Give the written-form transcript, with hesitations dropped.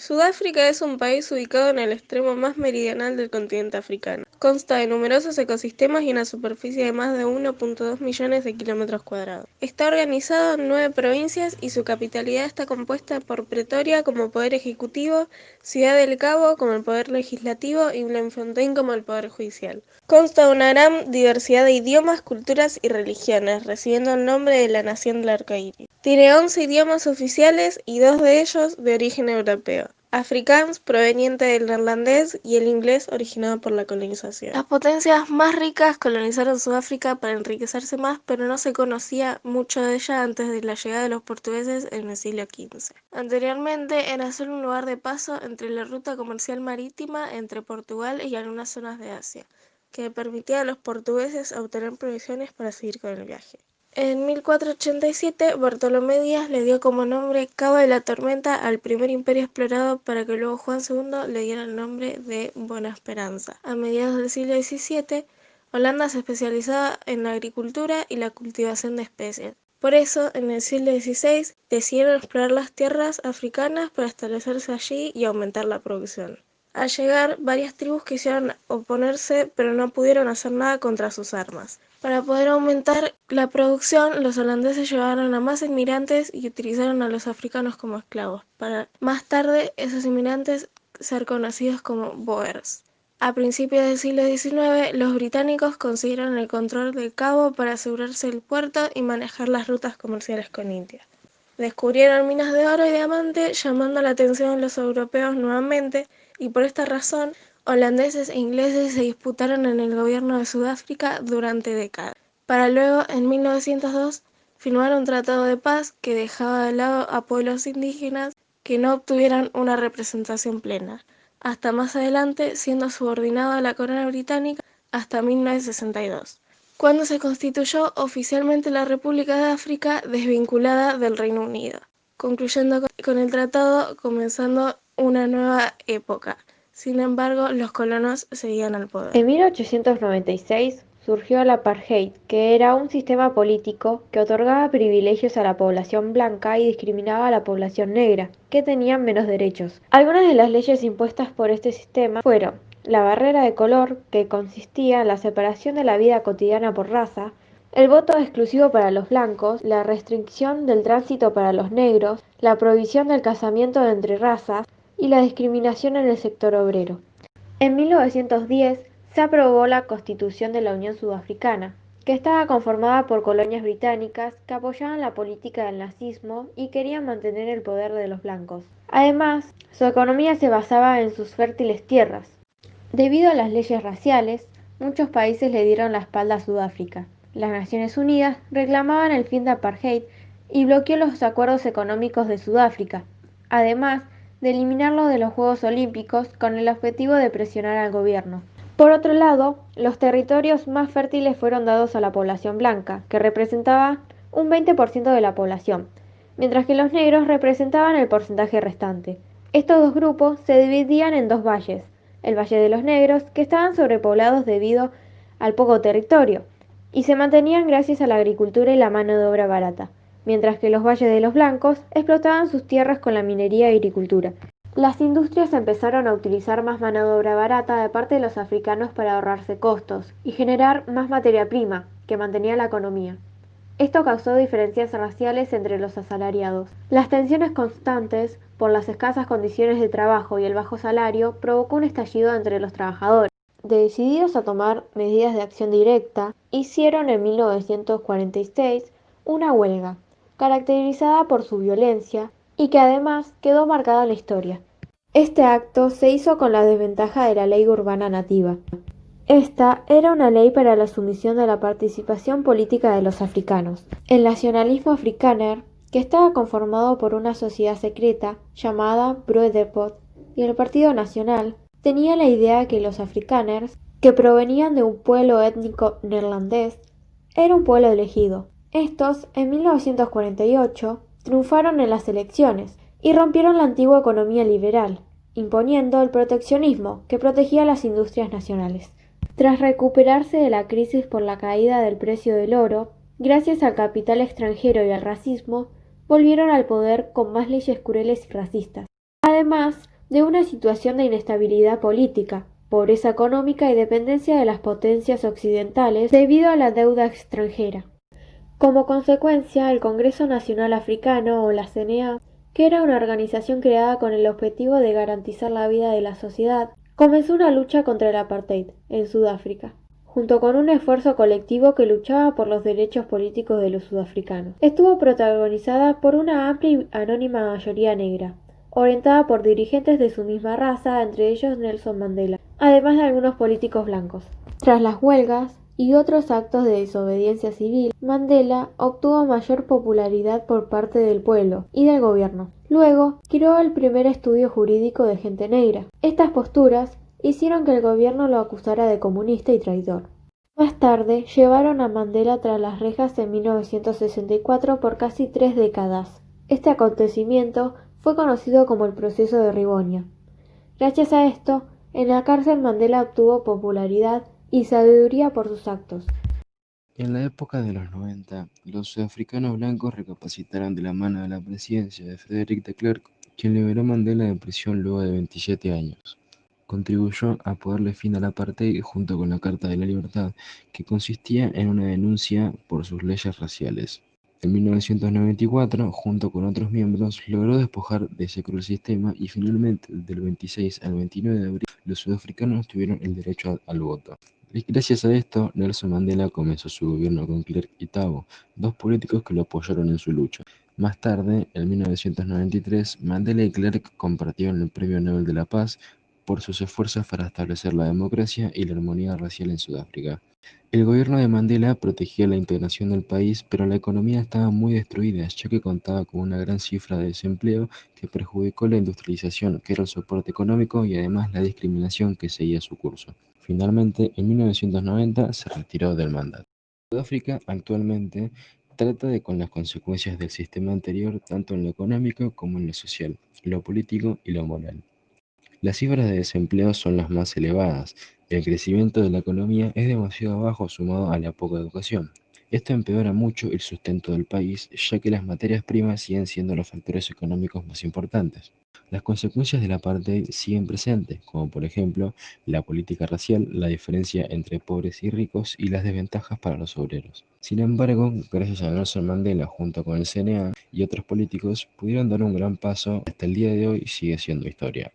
Sudáfrica es un país ubicado en el extremo más meridional del continente africano. Consta de numerosos ecosistemas y una superficie de más de 1,2 millones de kilómetros cuadrados. Está organizado en 9 provincias y su capitalidad está compuesta por Pretoria como poder ejecutivo, Ciudad del Cabo como el poder legislativo y Bloemfontein como el poder judicial. Consta de una gran diversidad de idiomas, culturas y religiones, recibiendo el nombre de la Nación del Arcoíris. Tiene 11 idiomas oficiales y 2 de ellos de origen europeo: Afrikaans, proveniente del neerlandés, y el inglés, originado por la colonización. Las potencias más ricas colonizaron Sudáfrica para enriquecerse más, pero no se conocía mucho de ella antes de la llegada de los portugueses en el siglo XV. Anteriormente era solo un lugar de paso entre la ruta comercial marítima entre Portugal y algunas zonas de Asia, que permitía a los portugueses obtener provisiones para seguir con el viaje. En 1487, Bartolomé Díaz le dio como nombre Cabo de la Tormenta al primer imperio explorado, para que luego Juan II le diera el nombre de Buena Esperanza. A mediados del siglo XVII, Holanda se especializaba en la agricultura y la cultivación de especies. Por eso, en el siglo XVI, decidieron explorar las tierras africanas para establecerse allí y aumentar la producción. Al llegar, varias tribus quisieron oponerse, pero no pudieron hacer nada contra sus armas. Para poder aumentar la producción, los holandeses llevaron a más inmigrantes y utilizaron a los africanos como esclavos, para más tarde esos inmigrantes ser conocidos como Boers. A principios del siglo XIX, los británicos consiguieron el control del Cabo para asegurarse el puerto y manejar las rutas comerciales con India. Descubrieron minas de oro y diamante, llamando la atención de los europeos nuevamente, y por esta razón, holandeses e ingleses se disputaron en el gobierno de Sudáfrica durante décadas, para luego, en 1902, firmar un tratado de paz que dejaba de lado a pueblos indígenas que no obtuvieran una representación plena, hasta más adelante siendo subordinado a la corona británica hasta 1962, cuando se constituyó oficialmente la República de África desvinculada del Reino Unido, concluyendo con el tratado, comenzando una nueva época. Sin embargo, los colonos seguían al poder. En 1896 surgió el apartheid, que era un sistema político que otorgaba privilegios a la población blanca y discriminaba a la población negra, que tenían menos derechos. Algunas de las leyes impuestas por este sistema fueron la barrera de color, que consistía en la separación de la vida cotidiana por raza, el voto exclusivo para los blancos, la restricción del tránsito para los negros, la prohibición del casamiento entre razas y la discriminación en el sector obrero. En 1910 se aprobó la Constitución de la Unión Sudafricana, que estaba conformada por colonias británicas que apoyaban la política del nazismo y querían mantener el poder de los blancos. Además, su economía se basaba en sus fértiles tierras. Debido a las leyes raciales, muchos países le dieron la espalda a Sudáfrica. Las Naciones Unidas reclamaban el fin de apartheid y bloqueó los acuerdos económicos de Sudáfrica, además de eliminarlo de los Juegos Olímpicos con el objetivo de presionar al gobierno. Por otro lado, los territorios más fértiles fueron dados a la población blanca, que representaba un 20% de la población, mientras que los negros representaban el porcentaje restante. Estos dos grupos se dividían en dos valles: el Valle de los Negros, que estaban sobrepoblados debido al poco territorio, y se mantenían gracias a la agricultura y la mano de obra barata, mientras que los valles de los Blancos explotaban sus tierras con la minería y agricultura. Las industrias empezaron a utilizar más mano de obra barata de parte de los africanos para ahorrarse costos y generar más materia prima, que mantenía la economía. Esto causó diferencias raciales entre los asalariados. Las tensiones constantes por las escasas condiciones de trabajo y el bajo salario provocó un estallido entre los trabajadores. Decididos a tomar medidas de acción directa, hicieron en 1946 una huelga, caracterizada por su violencia y que además quedó marcada en la historia. Este acto se hizo con la desventaja de la ley urbana nativa. Esta era una ley para la sumisión de la participación política de los africanos. El nacionalismo afrikaner, que estaba conformado por una sociedad secreta llamada Broederpot, y el Partido Nacional, tenía la idea que los afrikaners, que provenían de un pueblo étnico neerlandés, era un pueblo elegido. Estos, en 1948, triunfaron en las elecciones y rompieron la antigua economía liberal, imponiendo el proteccionismo que protegía las industrias nacionales. Tras recuperarse de la crisis por la caída del precio del oro, gracias al capital extranjero y al racismo, volvieron al poder con más leyes crueles y racistas. Además, de una situación de inestabilidad política, pobreza económica y dependencia de las potencias occidentales debido a la deuda extranjera. Como consecuencia, el Congreso Nacional Africano, o la CNA, que era una organización creada con el objetivo de garantizar la vida de la sociedad, comenzó una lucha contra el apartheid en Sudáfrica, junto con un esfuerzo colectivo que luchaba por los derechos políticos de los sudafricanos. Estuvo protagonizada por una amplia y anónima mayoría negra, orientada por dirigentes de su misma raza, entre ellos Nelson Mandela, además de algunos políticos blancos. Tras las huelgas y otros actos de desobediencia civil, Mandela obtuvo mayor popularidad por parte del pueblo y del gobierno. Luego, creó el primer estudio jurídico de gente negra. Estas posturas hicieron que el gobierno lo acusara de comunista y traidor. Más tarde, llevaron a Mandela tras las rejas en 1964 por casi 3 décadas. Este acontecimiento fue conocido como el proceso de Rivonia. Gracias a esto, en la cárcel Mandela obtuvo popularidad y sabiduría por sus actos. En la época de los 90, los sudafricanos blancos recapacitaron de la mano de la presidencia de Frederick de Klerk, quien liberó a Mandela de prisión luego de 27 años. Contribuyó a ponerle fin al apartheid junto con la Carta de la Libertad, que consistía en una denuncia por sus leyes raciales. En 1994, junto con otros miembros, logró despojar de ese cruel sistema y finalmente, del 26 al 29 de abril, los sudafricanos tuvieron el derecho al voto. Y gracias a esto, Nelson Mandela comenzó su gobierno con Klerk y Thabo, dos políticos que lo apoyaron en su lucha. Más tarde, en 1993, Mandela y Klerk compartieron el Premio Nobel de la Paz por sus esfuerzos para establecer la democracia y la armonía racial en Sudáfrica. El gobierno de Mandela protegía la integración del país, pero la economía estaba muy destruida, ya que contaba con una gran cifra de desempleo que perjudicó la industrialización, que era el soporte económico, y además la discriminación que seguía su curso. Finalmente, en 1990 se retiró del mandato. Sudáfrica actualmente trata de con las consecuencias del sistema anterior tanto en lo económico como en lo social, lo político y lo moral. Las cifras de desempleo son las más elevadas, el crecimiento de la economía es demasiado bajo sumado a la poca educación. Esto empeora mucho el sustento del país, ya que las materias primas siguen siendo los factores económicos más importantes. Las consecuencias del apartheid siguen presentes, como por ejemplo la política racial, la diferencia entre pobres y ricos y las desventajas para los obreros. Sin embargo, gracias a Nelson Mandela junto con el CNA y otros políticos, pudieron dar un gran paso. Hasta el día de hoy sigue siendo historia.